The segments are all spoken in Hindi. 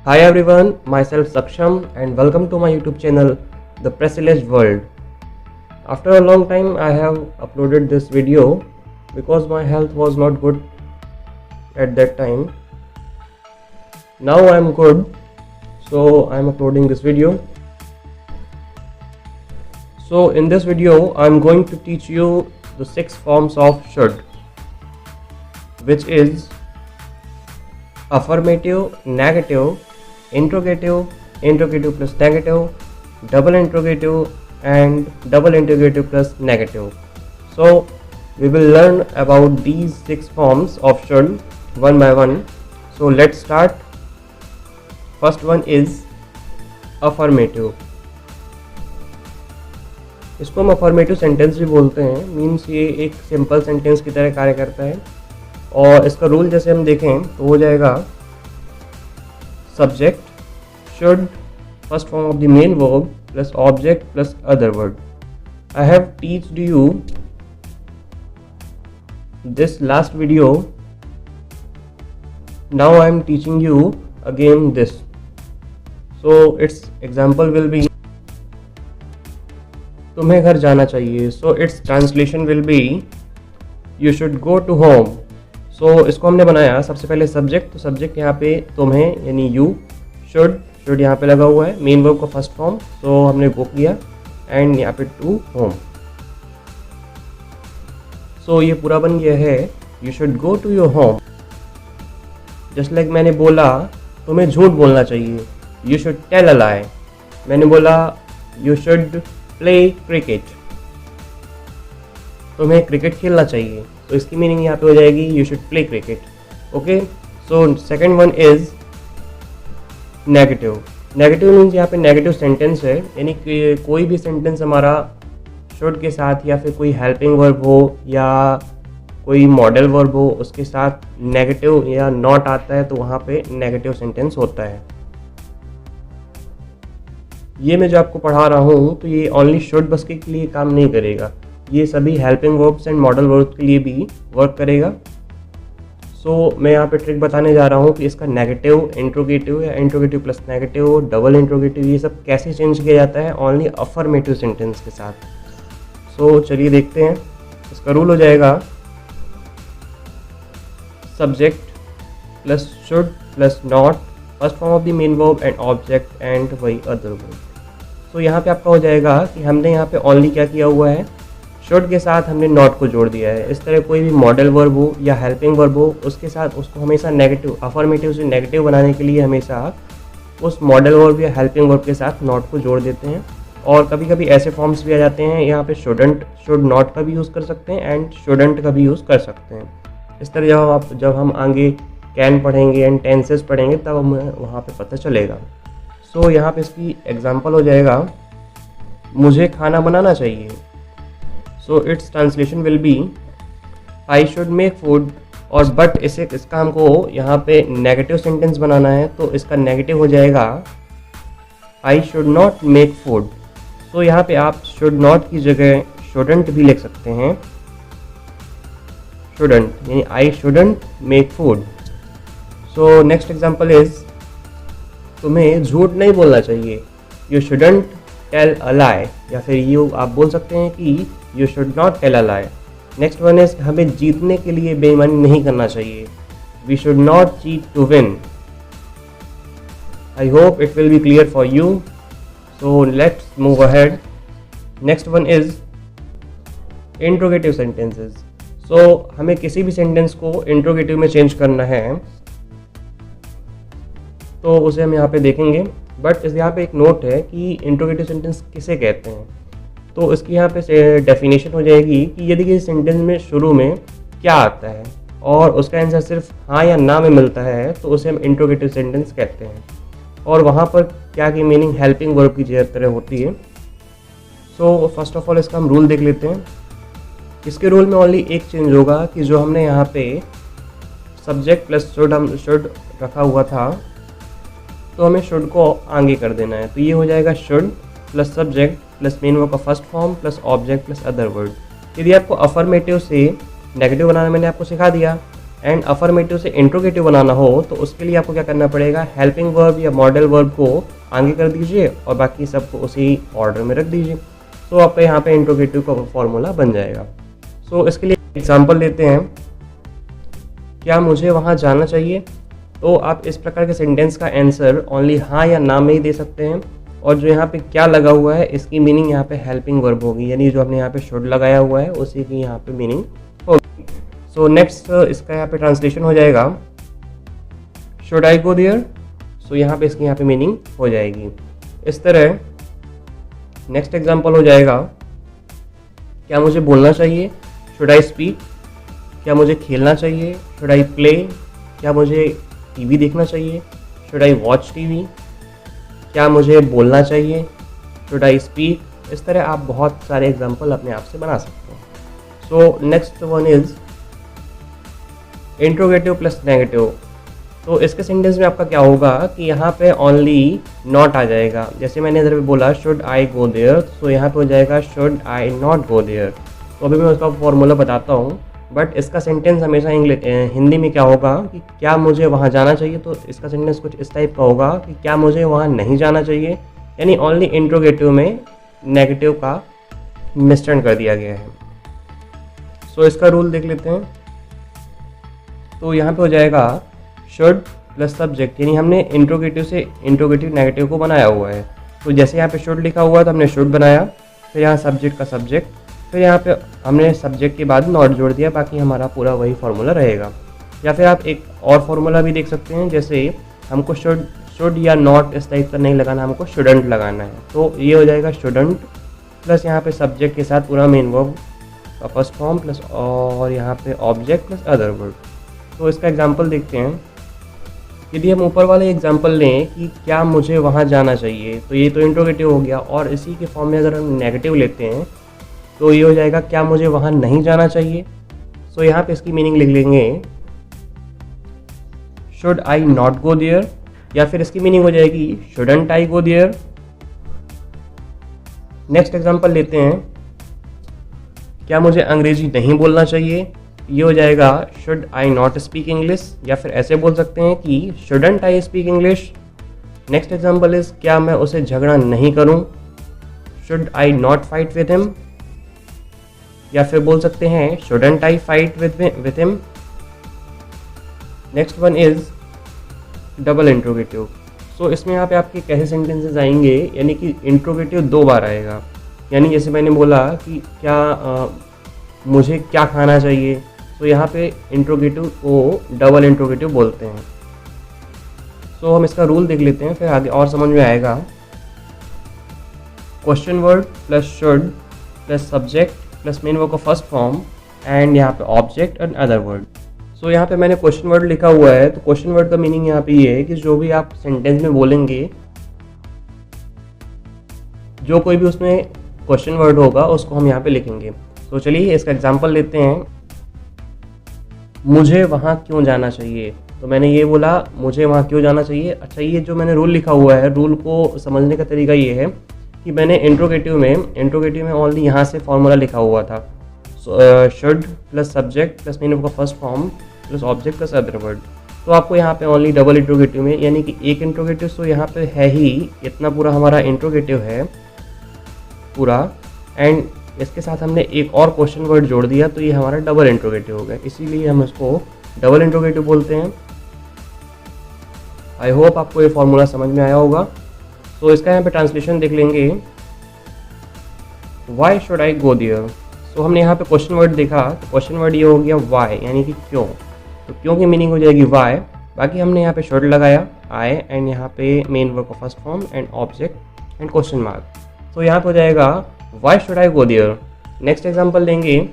Hi everyone, myself Saksham and welcome to my YouTube channel, The Privileged World. After a long time I have uploaded this video because my health was not good at that time. Now I am good, so I am uploading this video. So in this video I am going to teach you the 6 forms of should, which is affirmative, negative, interrogative, interrogative plus negative, double interrogative and double interrogative plus negative. So we will learn about these 6 forms of should one by one. So let's start. First one is affirmative. इसको हम अफर्मेटिव सेंटेंस भी बोलते हैं, मीन्स ये एक सिंपल सेंटेंस की तरह कार्य करता है और इसका रूल जैसे हम देखें तो हो जाएगा subject should first form of the main verb plus object plus other word. I have teached you this last video. Now I am teaching you again this. So its example will be तुम्हें घर जाना चाहिए. So its translation will be you should go to home. So इसको हमने बनाया सबसे पहले सब्जेक्ट, तो सब्जेक्ट यहाँ पे तुम्हें यानी यू, शुड यहाँ पे लगा हुआ है, मेन वर्ब का फर्स्ट फॉर्म, तो हमने गो किया एंड यहाँ पे टू होम. सो ये पूरा बन गया है you should go to your home. Just like मैंने बोला तुम्हें झूठ बोलना चाहिए, you should tell a lie. मैंने बोला यू शुड प्ले क्रिकेट, तुम्हें क्रिकेट खेलना चाहिए, तो इसकी मीनिंग यहाँ पे हो जाएगी you should play cricket. Okay, so second one is negative. Negative means यहाँ पे नेगेटिव सेंटेंस है, यानी कि कोई भी सेंटेंस हमारा शुड के साथ या फिर कोई हेल्पिंग वर्ब हो या कोई मॉडल वर्ब हो उसके साथ नेगेटिव या नॉट आता है तो वहाँ पे नेगेटिव सेंटेंस होता है. ये मैं जो आपको पढ़ा रहा हूँ तो ये ओनली शुड बस के लिए काम नहीं करेगा, ये सभी helping verbs and modal verbs के लिए भी वर्क करेगा. सो मैं यहाँ पे ट्रिक बताने जा रहा हूँ कि इसका नेगेटिव, इंट्रोगेटिव या interrogative plus negative, double interrogative, ये सब कैसे चेंज किया जाता है ओनली अफर्मेटिव सेंटेंस के साथ. सो चलिए देखते हैं. इसका रूल हो जाएगा subject plus should plus not, first form of the main verb and object and वही अदर वर्ब. सो यहाँ पे आपका हो जाएगा कि हमने यहाँ पे ओनली क्या किया हुआ है, शुड के साथ हमने नॉट को जोड़ दिया है. इस तरह कोई भी मॉडल वर्ब हो या हेल्पिंग वर्ब हो उसके साथ उसको हमेशा नेगेटिव, अफर्मेटिव से नेगेटिव बनाने के लिए हमेशा उस मॉडल वर्ब या हेल्पिंग वर्ब के साथ नॉट को जोड़ देते हैं. और कभी कभी ऐसे फॉर्म्स भी आ जाते हैं, यहाँ पे शुडंट, शुड नॉट का भी यूज़ कर सकते हैं एंड शुडंट का भी यूज़ कर सकते हैं. इस तरह जब हम आगे कैन पढ़ेंगे एंड टेंसेस पढ़ेंगे तब हमें वहाँ पे पता चलेगा. सो यहाँ पे इसकी एग्जांपल हो जाएगा मुझे खाना बनाना चाहिए. So it's translation will be I should make food. और बट इसका हमको यहाँ पे नेगेटिव सेंटेंस बनाना है तो इसका नेगेटिव हो जाएगा I should not make food. So यहाँ पे आप शुड नॉट की जगह शुडंट भी लिख सकते हैं, शुडंट यानी I shouldn't make food. So next example is तुम्हें झूठ नहीं बोलना चाहिए, you shouldn't tell a lie, या फिर यू आप बोल सकते हैं कि you should not tell a lie. Next one is हमें जीतने के लिए बेईमानी नहीं करना चाहिए, we should not cheat to win. I hope it will be clear for you. So let's move ahead. Next one is interrogative sentences. सो हमें किसी भी सेंटेंस को इंट्रोगेटिव में चेंज करना है तो उसे हम यहाँ पे देखेंगे. बट इस यहाँ पे एक नोट है कि इंट्रोगेटिव सेंटेंस किसे कहते हैं. तो इसकी यहाँ पे डेफिनेशन हो जाएगी कि यदि किसी सेंटेंस में शुरू में क्या आता है और उसका आंसर सिर्फ हाँ या ना में मिलता है तो उसे हम इंट्रोगेटिव सेंटेंस कहते हैं. और वहाँ पर क्या की मीनिंग हेल्पिंग वर्ब की तरह होती है. सो फर्स्ट ऑफ ऑल इसका हम रूल देख लेते हैं. इसके रूल में ओनली एक चेंज होगा कि जो हमने यहाँ पे सब्जेक्ट प्लस शुड रखा हुआ था तो हमें शुड को आगे कर देना है. तो ये हो जाएगा should plus subject plus main verb का first form plus object plus other word. यदि आपको अफर्मेटिव से नेगेटिव बनाना मैंने आपको सिखा दिया एंड अफर्मेटिव से इंट्रोगेटिव बनाना हो तो उसके लिए आपको क्या करना पड़ेगा, हेल्पिंग वर्ब या मॉडल वर्ब को आगे कर दीजिए और बाकी सबको उसी ऑर्डर में रख दीजिए। तो आपका यहाँ पे इंट्रोगेटिव का फॉर्मूला बन जाएगा। सो इसके लिए एग्जांपल लेते हैं, क्या मुझे वहाँ जाना चाहिए। तो आप इस प्रकार के सेंटेंस का आंसर ओनली हाँ या ना में ही दे सकते हैं, और जो यहाँ पे क्या लगा हुआ है इसकी मीनिंग यहाँ पे हेल्पिंग वर्ब होगी, यानी जो हमने यहाँ पे शुड लगाया हुआ है उसी की यहाँ पे मीनिंग होगी। सो नेक्स्ट इसका यहाँ पे ट्रांसलेशन हो जाएगा, शुड आई गो देयर। सो यहाँ पे इसकी यहाँ पे मीनिंग हो जाएगी। इस तरह नेक्स्ट एग्जाम्पल हो जाएगा, क्या मुझे बोलना चाहिए, शुड आई स्पीक। क्या मुझे खेलना चाहिए, शुड आई प्ले। क्या मुझे टीवी देखना चाहिए, शुड आई वॉच टीवी। क्या मुझे बोलना चाहिए, शुड आई स्पीक। इस तरह आप बहुत सारे एग्जाम्पल अपने आप से बना सकते हैं। सो next one is interrogative plus negative. तो इसके सेंटेंस में आपका क्या होगा कि यहाँ पे ओनली नॉट आ जाएगा। जैसे मैंने इधर पे बोला शुड आई गो देयर, तो यहाँ पे हो जाएगा should I not go there. तो अभी मैं उसका फॉर्मूला बताता हूँ, बट इसका सेंटेंस हमेशा हिंदी में क्या होगा कि क्या मुझे वहाँ जाना चाहिए। तो इसका सेंटेंस कुछ इस टाइप का होगा कि क्या मुझे वहाँ नहीं जाना चाहिए, यानी ओनली इंट्रोगेटिव में नेगेटिव का मिश्रण कर दिया गया है। सो इसका रूल देख लेते हैं। तो यहाँ पे हो जाएगा शुड प्लस सब्जेक्ट, यानी हमने इंट्रोगेटिव से इंट्रोगेटिव नेगेटिव को बनाया हुआ है। तो जैसे यहाँ पे शुड लिखा हुआ है तो हमने शुड बनाया, फिर यहाँ सब्जेक्ट का सब्जेक्ट, फिर यहाँ पे हमने सब्जेक्ट के बाद नॉट जोड़ दिया, बाकी हमारा पूरा वही फार्मूला रहेगा। या फिर आप एक और फार्मूला भी देख सकते हैं, जैसे हमको शुड या नॉट इस टाइप का नहीं लगाना, हमको शुडंट लगाना है। तो ये हो जाएगा शुडंट प्लस यहाँ पे सब्जेक्ट के साथ पूरा मेन वर्ब का फर्स्ट फॉर्म प्लस और यहाँ पे ऑब्जेक्ट प्लस अदर वर्ब। तो इसका एग्जाम्पल देखते हैं। यदि हम ऊपर वाले एग्जाम्पल लें कि क्या मुझे वहाँ जाना चाहिए, तो ये तो इंट्रोगेटिव हो गया, और इसी के फॉर्म में अगर हम नेगेटिव लेते हैं तो ये हो जाएगा क्या मुझे वहाँ नहीं जाना चाहिए। सो यहाँ पे इसकी मीनिंग लिख लेंगे should I not go there, या फिर इसकी मीनिंग हो जाएगी shouldn't I go there. Next example लेते हैं, क्या मुझे अंग्रेजी नहीं बोलना चाहिए। ये हो जाएगा should I not speak English, या फिर ऐसे बोल सकते हैं कि shouldn't I speak English. Next example is, क्या मैं उसे झगड़ा नहीं करूं, should I not fight with him, या फिर बोल सकते हैं shouldn't I fight with him. Next one is double interrogative. So इसमें यहाँ पे आपके कैसे सेंटेंसेस आएंगे, यानी कि इंट्रोगेटिव 2 बार आएगा। यानी जैसे मैंने बोला कि क्या मुझे क्या खाना चाहिए, तो यहाँ पे इंट्रोगेटिव को डबल इंट्रोगेटिव बोलते हैं। सो हम इसका रूल देख लेते हैं, फिर आगे और समझ में आएगा। Question word plus should plus subject plus main verb का फर्स्ट फॉर्म एंड यहाँ पे ऑब्जेक्ट एंड अदर वर्ड। सो यहाँ पे मैंने क्वेश्चन वर्ड लिखा हुआ है, तो क्वेश्चन वर्ड का मीनिंग यहाँ पे ये है कि जो भी आप सेंटेंस में बोलेंगे, जो कोई भी उसमें क्वेश्चन वर्ड होगा उसको हम यहाँ पे लिखेंगे। तो चलिए इसका एग्जांपल लेते हैं, मुझे वहाँ क्यों जाना चाहिए। तो मैंने ये बोला मुझे वहाँ क्यों जाना चाहिए। अच्छा, ये जो मैंने रूल लिखा हुआ है, रूल को समझने का तरीका ये है कि मैंने इंट्रोगेटिव में ओनली यहाँ से फॉर्मूला लिखा हुआ था, should plus subject plus main का first form plus object plus other word. तो आपको यहाँ पे ओनली डबल इंट्रोगेटिव में, यानी कि एक इंट्रोगेटिव तो यहाँ पे है ही, इतना पूरा हमारा इंट्रोगेटिव है पूरा, एंड इसके साथ हमने एक और क्वेश्चन वर्ड जोड़ दिया, तो ये हमारा डबल इंट्रोगेटिव हो गया, इसीलिए हम इसको डबल इंट्रोगेटिव बोलते हैं। आई होप आपको ये फॉर्मूला समझ में आया होगा। तो इसका यहाँ पे ट्रांसलेशन देख लेंगे, why should I go there. So हमने यहाँ पे क्वेश्चन वर्ड देखा, तो क्वेश्चन वर्ड ये हो गया वाई, यानी कि क्यों। तो क्यों की मीनिंग हो जाएगी वाई। बाकी हमने यहाँ पे शुड लगाया आई, एंड यहाँ पे मेन वर्ब का first form and object and question mark. तो यहाँ पे हो जाएगा why should I go there. Next example लेंगे,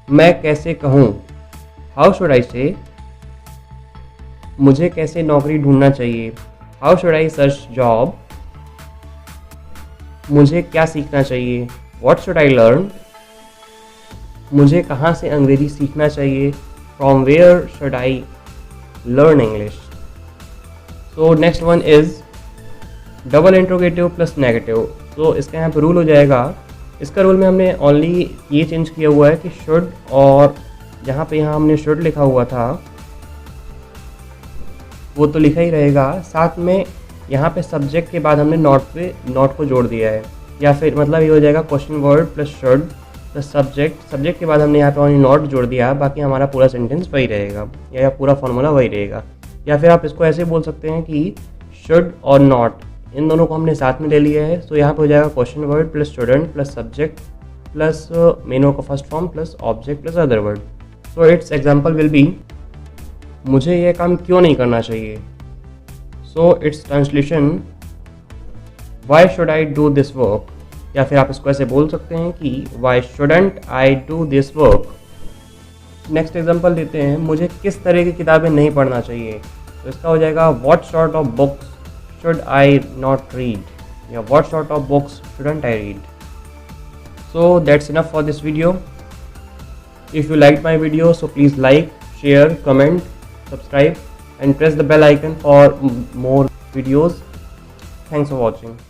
मैं कैसे कहूँ, हाउ शुड आई से। मुझे कैसे नौकरी ढूंढना चाहिए, how should I search job. मुझे क्या सीखना चाहिए, व्हाट शुड आई लर्न। मुझे कहाँ से अंग्रेजी सीखना चाहिए, from where should I learn English. So next one is double interrogative plus negative. तो इसका यहाँ पे रूल हो जाएगा, इसका रूल में हमने ओनली ये चेंज किया हुआ है कि शुड और जहाँ पे यहाँ हमने शुड लिखा हुआ था वो तो लिखा ही रहेगा, साथ में यहाँ पे सब्जेक्ट के बाद हमने नॉट को जोड़ दिया है, या फिर मतलब ये हो जाएगा question word plus should plus subject के बाद हमने यहाँ पे ओनली नॉट जोड़ दिया, बाकी हमारा पूरा सेंटेंस वही रहेगा या पूरा फॉर्मूला वही रहेगा। या फिर आप इसको ऐसे बोल सकते हैं कि शुड और नॉट इन दोनों को हमने साथ में ले लिया है, तो यहाँ पे हो जाएगा question word plus student plus subject plus main verb का first form plus object plus other word. So it's example will be मुझे ये काम क्यों नहीं करना चाहिए। So it's translation why should I do this work, या फिर आप इसको ऐसे बोल सकते हैं कि why shouldn't I do this work. Next example देते हैं, मुझे किस तरह की किताबें नहीं पढ़ना चाहिए, तो इसका हो जाएगा what sort of books should I not read या what sort of books shouldn't I read. So that's enough for this video. If you liked my video, so please like, share, comment, subscribe and press the bell icon for more videos. Thanks for watching.